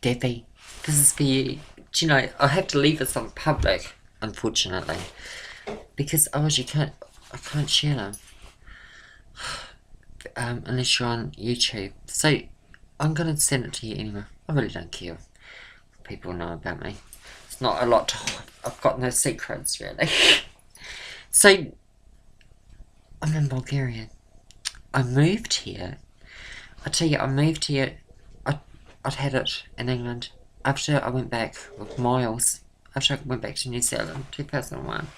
Debbie, this is for you. Do you know, I have to leave this on public, unfortunately, because otherwise I can't share them. Unless you're on YouTube. So, I'm going to send it to you anyway. I really don't care if people know about me. It's not a lot to hide. I've got no secrets, really. So, I'm in Bulgaria. I moved here. I tell you, I moved here. I'd had it in England after I went back with Miles. After I went back to New Zealand, 2001,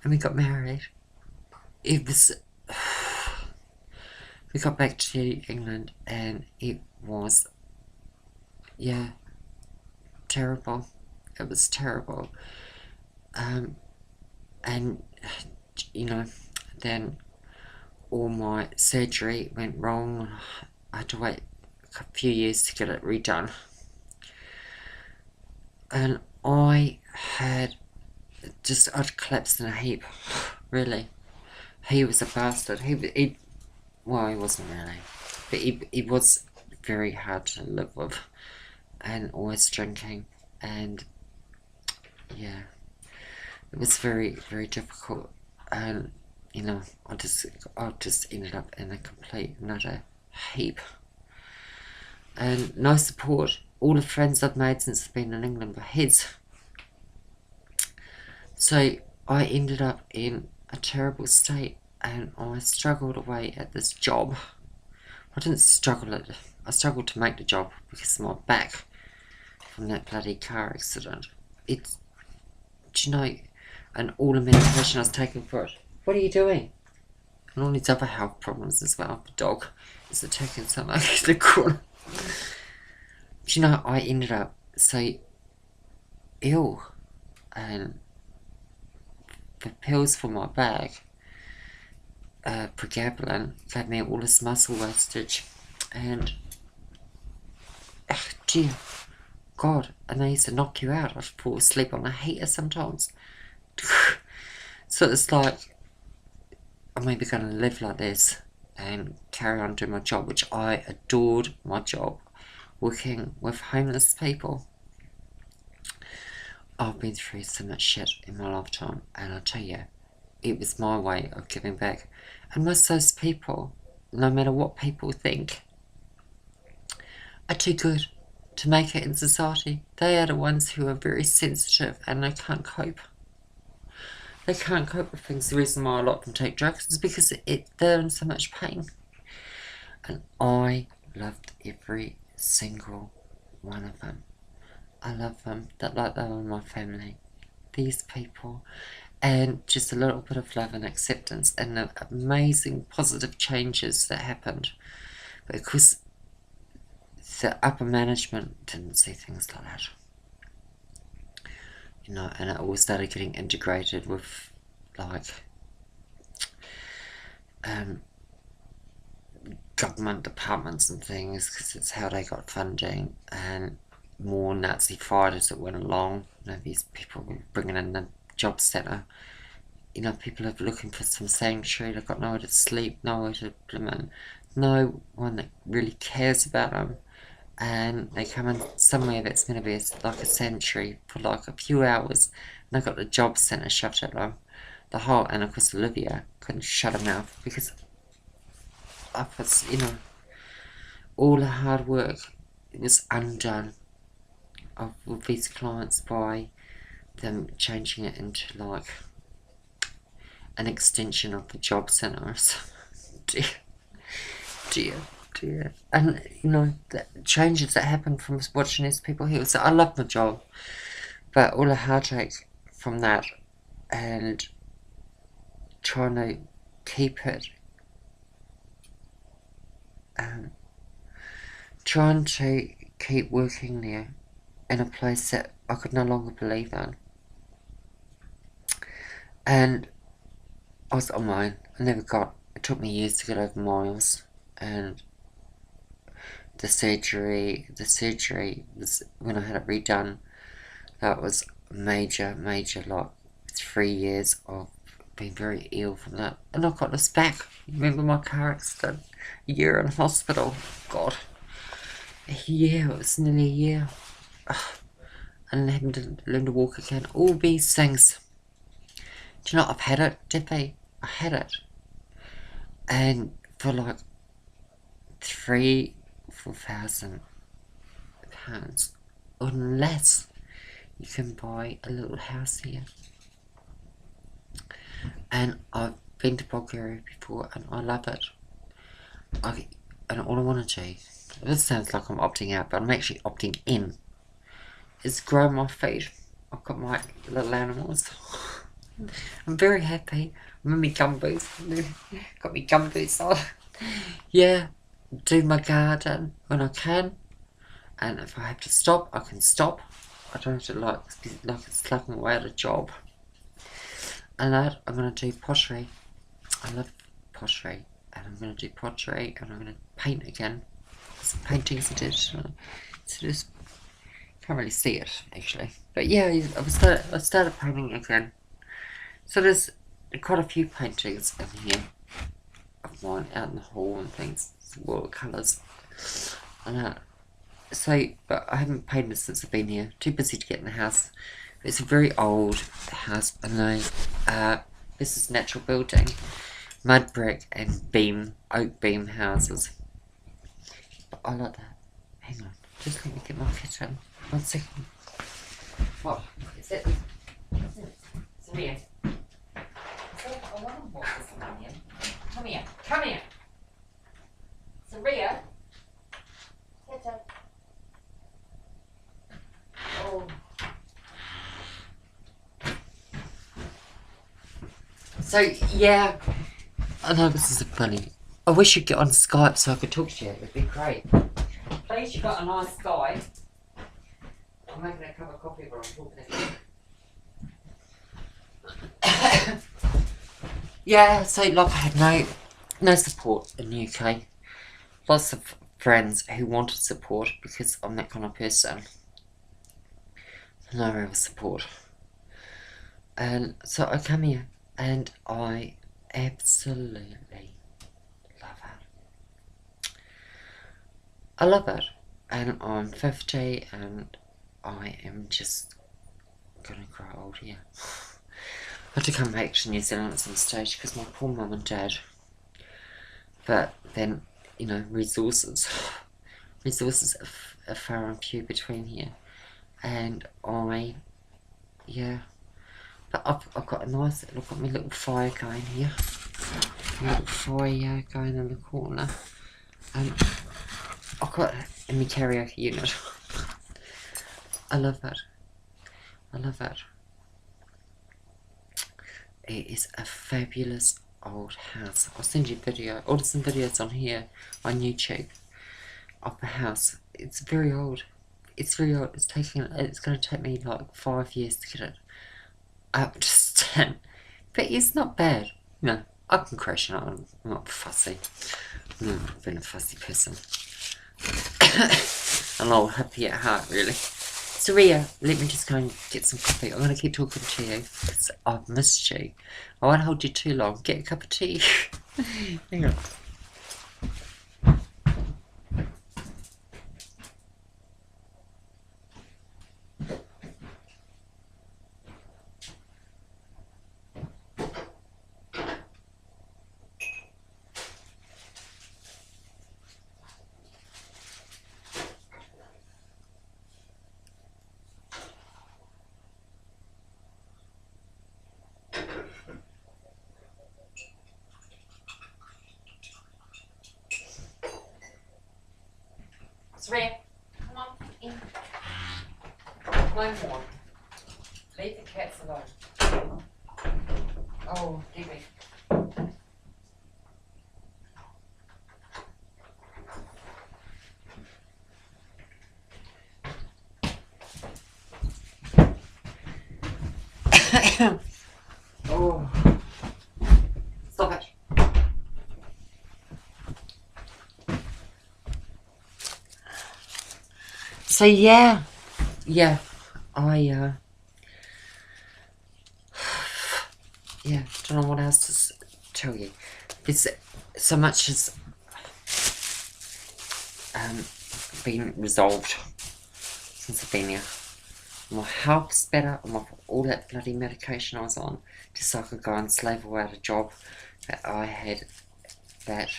and we got married. It was. We got back to England, and it was, yeah, terrible. It was terrible. And you know, then all my surgery went wrong. I had to wait a few years to get it redone. And I'd collapsed in a heap, really. He was a bastard. Well, he wasn't really, but he was very hard to live with, and always drinking, and yeah, it was very, very difficult. And you know, I just ended up in a complete and utter heap, and no support. All the friends I've made since I've been in England were his. So I ended up in a terrible state, and I struggled away at this job. I didn't struggle at it. I struggled to make the job because of my back from that bloody car accident. Do you know, and all the medication I was taking for it. What are you doing? And all these other health problems as well. The dog is attacking something in the corner. Do you know, I ended up so ill, and the pills for my back, pregabalin, gave me all this muscle wastage, and dear God, and they used to knock you out. I'd fall asleep on a heater sometimes. So it's like, I'm maybe going to live like this and carry on doing my job, which I adored my job, working with homeless people. I've been through so much shit in my lifetime, and I tell you, it was my way of giving back. And most of those people, no matter what people think, are too good to make it in society. They are the ones who are very sensitive, and they can't cope. They can't cope with things. The reason why a lot of them take drugs is because they're in so much pain. And I loved every single one of them. I love them, like they were my family. These people, and just a little bit of love and acceptance, and the amazing positive changes that happened, because the upper management didn't see things like that. You know, and it all started getting integrated with, like, government departments and things, because it's how they got funding, and more Nazi fighters that went along. You know, these people were bringing in the job centre. You know, people are looking for some sanctuary. They've got nowhere to sleep, nowhere to implement. No one that really cares about them. And they come in somewhere that's going to be like a sanctuary for like a few hours. And they've got the job centre shut at them. And of course Olivia couldn't shut her mouth because of us, you know, all the hard work was undone with these clients by them changing it into like an extension of the job centres. dear. And you know, the changes that happened from watching these people here. So I love my job, but all the heartache from that, and trying to keep it, trying to keep working there in a place that I could no longer believe in. And I was on my own. It took me years to get over Miles, and the surgery was, when I had it redone, that was major, like 3 years of being very ill from that. And I got this back. Remember my car accident? A year in hospital. God. Yeah, it was nearly a year. And having to learn to walk again. All these things. Do you know, I've had it, Debbie. I had it. And for like £3,000-4,000, unless you can buy a little house here. And I've been to Bulgaria before and I love it. And all I want to do, this sounds like I'm opting out, but I'm actually opting in, is grow my feet. I've got my little animals. I'm very happy. I'm in my gumboots. Got my gumboots on. Yeah, do my garden when I can. And if I have to stop, I can stop. I don't have to like it's slugging away at a job. And that, I'm going to do pottery. I love pottery. And I'm going to do pottery and I'm going to paint again. Some paintings I did. So just can't really see it actually. But yeah, I started painting again. So there's quite a few paintings in here of mine out in the hall and things. Watercolours. And but I haven't painted since I've been here. Too busy to get in the house. It's a very old house, and this is natural building, mud brick and oak beam houses. But I like that. Hang on, just let me get my kitchen. 1 second. What is it? It's here. I want to walk this one in. Come here. Come here. Saria. Kitchen. Oh. So yeah, I know this is funny. I wish you'd get on Skype so I could talk to you. It'd be great. Please, you got a nice guy. I'm making a cup of coffee while I'm talking to you. Yeah, so like I had no support in the UK. Lots of friends who wanted support because I'm that kind of person. No real support. And so I come here and I absolutely love it. I love it. And I'm 50 and I am just gonna grow old here. I had to come back to New Zealand at some stage because my poor mum and dad. But then, you know, resources are far and few between here. And but I've got a nice, look at my little fire going here. My little fire going in the corner. And I've got in my karaoke unit. I love that. I love that. It is a fabulous old house. I'll send you a video. Or some videos on here on YouTube of the house. It's very old. It's very old. It's going to take me like 5 years to get it up to stand. But it's not bad. No, I can crash it. I'm not fussy. I've never been a fussy person. I'm all happy at heart, really. Saria, let me just go and get some coffee. I'm going to keep talking to you because I've missed you. I won't hold you too long. Get a cup of tea. Hang on. Saria, come on in. No more. Leave the cats alone. Oh, give me. Oh, stop it. So yeah, I don't know what else to tell you. There's so much has been resolved since I've been here. My health's better. I'm off all that bloody medication I was on, just so I could go and slave away at a job that I had, that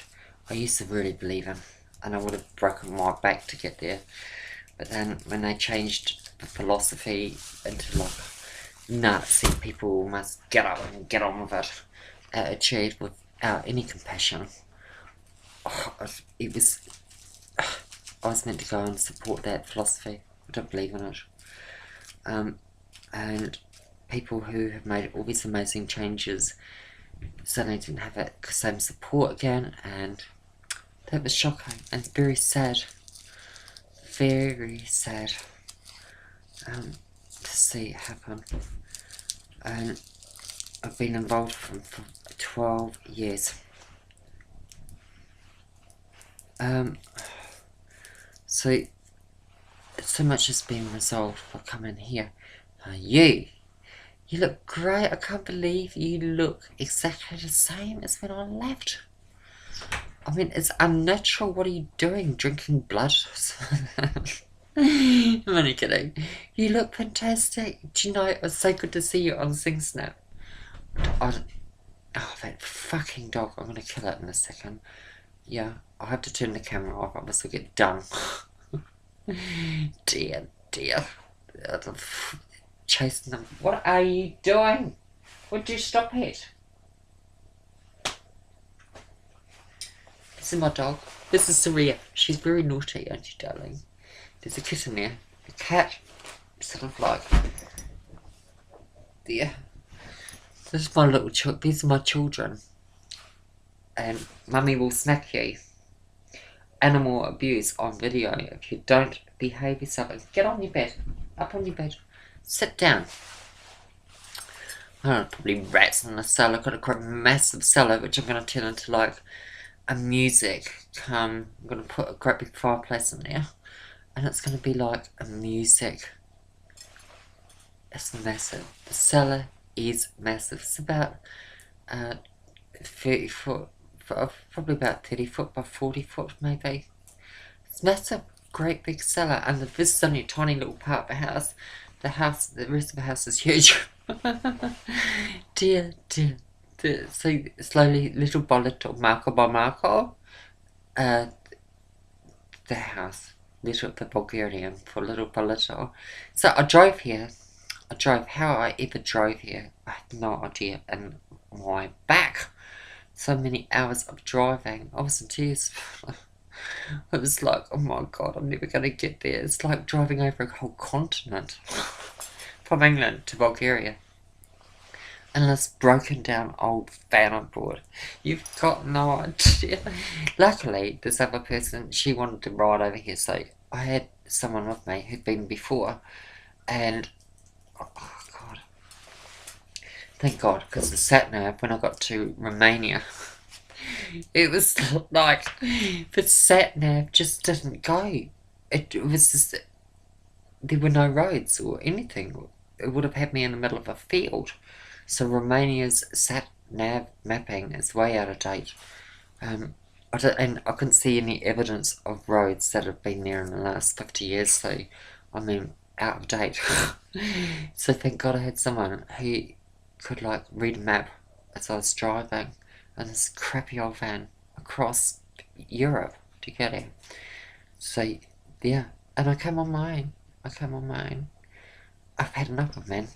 I used to really believe in, and I would have broken my back to get there. But then when they changed the philosophy into like Nazi people must get up and get on with it attitude without any compassion, it was, I was meant to go and support that philosophy. I don't believe in it. And people who have made all these amazing changes suddenly didn't have that same support again, and that was shocking and very sad. Very sad to see it happen. And I've been involved for 12 years. So much has been resolved for coming here. You look great. I can't believe you look exactly the same as when I left. I mean, it's unnatural. What are you doing? Drinking blood? I'm only kidding. You look fantastic. Do you know, it was so good to see you on Sing Snap. Oh, that fucking dog. I'm gonna kill it in a second. Yeah, I'll have to turn the camera off. I must get done. Dear. Chasing them. What are you doing? Would you stop it? This is my dog. This is Saria. She's very naughty, aren't you, darling? There's a kitten there. A cat. Sort of like. There. This is my little child. These are my children. And Mummy will smack you. Animal abuse on video. If you don't behave yourself, and get on your bed. Up on your bed. Sit down. I don't know, probably rats in the cellar. Got a quite massive cellar, which I'm going to turn into like a music. I'm going to put a great big fireplace in there, and it's going to be like a music. It's massive. The cellar is massive. It's about 30 foot, probably about 30 foot by 40 foot maybe. It's massive, great big cellar, and this is only a tiny little part of the house. The rest of the house is huge. dear. So slowly, little by little, marker by marker, the house, the Bulgarian, for little by little. So I drove here. How I ever drove here, I have no idea. And my back, so many hours of driving, I was in tears. It was like, oh my god, I'm never going to get there. It's like driving over a whole continent from England to Bulgaria. And this broken down old fan on board. You've got no idea. Luckily, this other person, she wanted to ride over here, so I had someone with me who'd been before, and oh god, thank god, because the sat nav, when I got to Romania, it was like the sat nav just didn't go. It was just, there were no roads or anything. It would have had me in the middle of a field. So Romania's sat nav mapping is way out of date. And I couldn't see any evidence of roads that have been there in the last 50 years. So, I mean, out of date. So thank God I had someone who could like read a map as I was driving in this crappy old van across Europe to get here. So yeah, and I came on my own. I've had enough of men.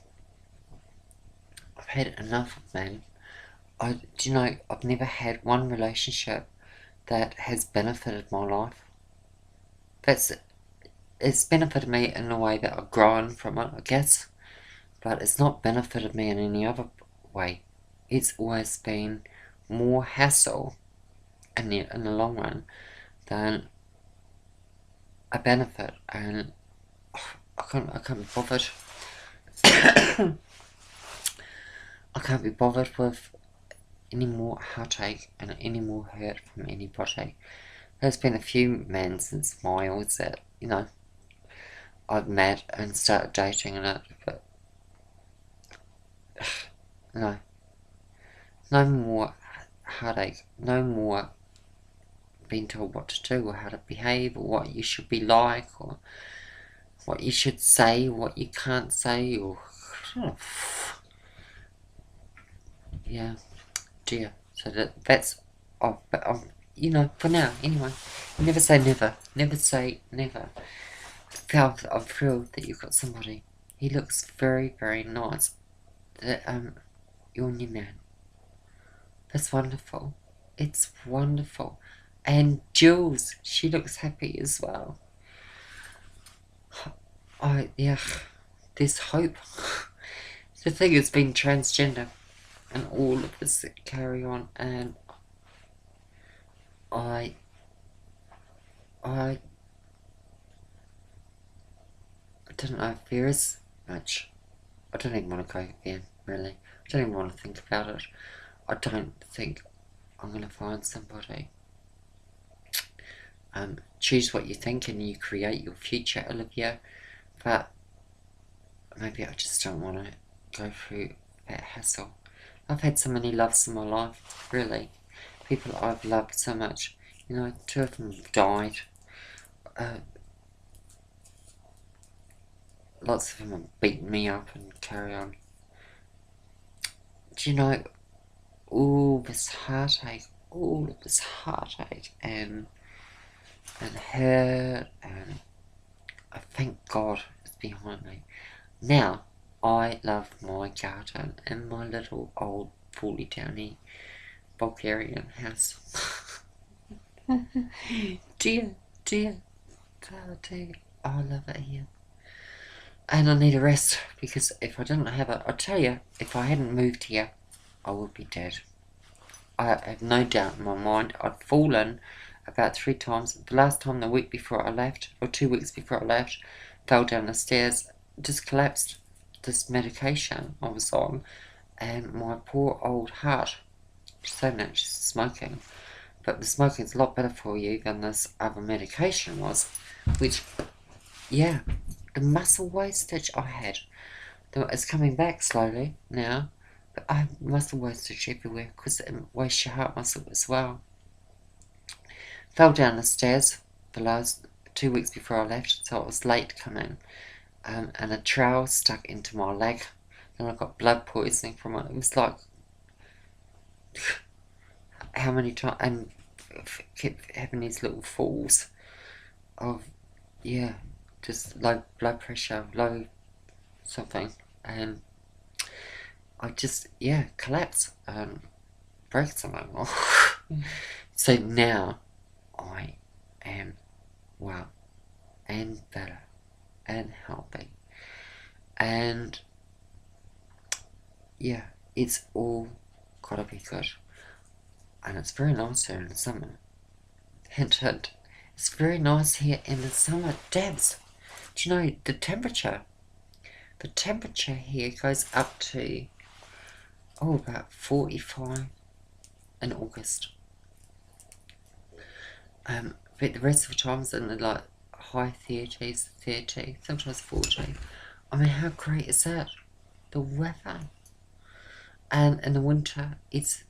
Do you know, I've never had one relationship that has benefited my life. It's benefited me in a way that I've grown from it, I guess, but it's not benefited me in any other way. It's always been more hassle in the long run than a benefit, and I can't be bothered. I can't be bothered with any more heartache and any more hurt from anybody. There's been a few men since Miles that, you know, I've met and started dating and it, but no more heartache, no more been told what to do or how to behave or what you should be like or what you should say, what you can't say, or yeah, dear. So that's but you know, for now anyway. Never say never. Never say never. I'm thrilled that you've got somebody. He looks very, very nice. That your new man. That's wonderful. It's wonderful. And Jules, she looks happy as well. Yeah, there's hope. The thing has been transgender and all of this that carry on, and I don't know if there is much. I don't even want to go again, really. I don't even want to think about it. I don't think I'm going to find somebody. Choose what you think and you create your future, Olivia. But maybe I just don't want to go through that hassle. I've had so many loves in my life, really. People I've loved so much. You know, 2 of them died. Lots of them have beaten me up and carry on. Do you know, all this heartache and hurt, and I thank God it's behind me. Now, I love my garden and my little old poorly towny Bulgarian house. dear, I love it here. And I need a rest, because if I didn't have it, I tell you, if I hadn't moved here, I would be dead. I have no doubt in my mind. I'd fallen about 3 times. The last time, the week before I left, or 2 weeks before I left, fell down the stairs, just collapsed. This medication I was on, and my poor old heart. She's saying that she's smoking, but the smoking's a lot better for you than this other medication was, which, yeah, the muscle wastage I had, it's coming back slowly now, but I have muscle wastage everywhere because it wastes your heart muscle as well. Fell down the stairs the last 2 weeks before I left, so it was late coming, and a trowel stuck into my leg, and I got blood poisoning from it. It was like, how many times, and kept having these little falls of, yeah, just low blood pressure, low something, and I just, yeah, collapse and break something. So now I am well and better and healthy, and yeah, it's all gotta be good. And it's very nice here in the summer. Hint hint, it's very nice here in the summer. Debs, do you know the temperature? The temperature here goes up to, about 45 in August. But the rest of the time it's in the like high 30s, 30, sometimes 40. I mean, how great is that? The weather. And in the winter, it's,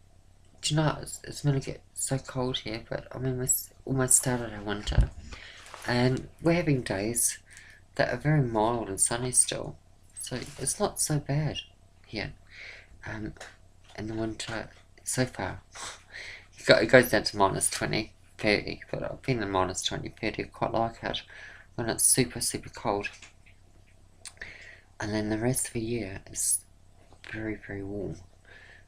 do you know, it's going to get so cold here, but I mean, we've almost started our winter. And we're having days that are very mild and sunny still. So it's not so bad here. In the winter, so far. It goes down to minus 20, 30, but I've been in minus 20, 30, I quite like it when it's super, super cold. And then the rest of the year is very, very warm.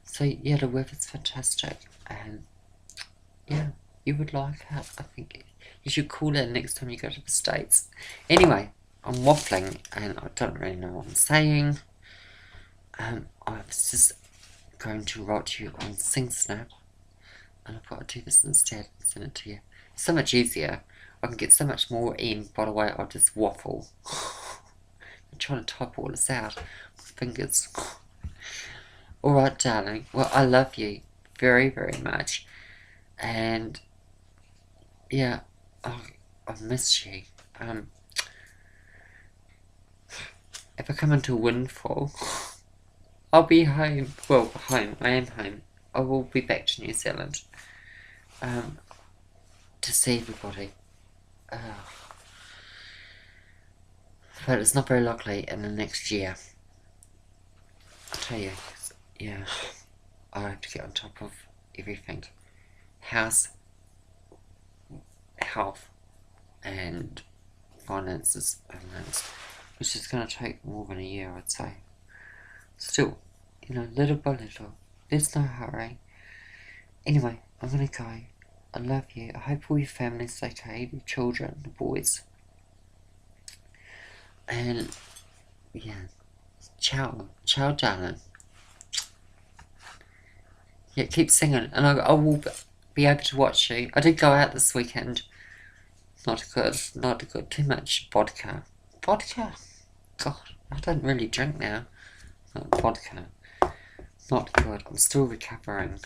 So yeah, the weather's fantastic, and yeah, you would like it. I think you should call in next time you go to the States. Anyway, I'm waffling and I don't really know what I'm saying. I was just going to write you on SingSnap, and I've got to do this instead and send it to you. It's so much easier. I can get so much more in by the way I just waffle. I'm trying to type all this out with fingers. Alright, darling. Well, I love you very, very much. And yeah, I miss you. If I come into a windfall, I'll be home. Well, home. I am home. I will be back to New Zealand. to see everybody. But it's not very likely in the next year. I'll tell you, yeah, I have to get on top of everything. House, health, and finances, which is going to take more than a year, I'd say. Still, little by little. There's no hurry. Anyway, I'm going to go. I love you. I hope all your family's okay, the children, the boys. And, yeah, ciao, darling. Yeah, keep singing, and I will be able to watch you. I did go out this weekend. Not good. Too much vodka. Vodka? God, I don't really drink now. Vodka. Not good. I'm still recovering.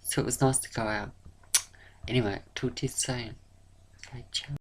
So it was nice to go out. Anyway, talk to you soon. Okay, ciao.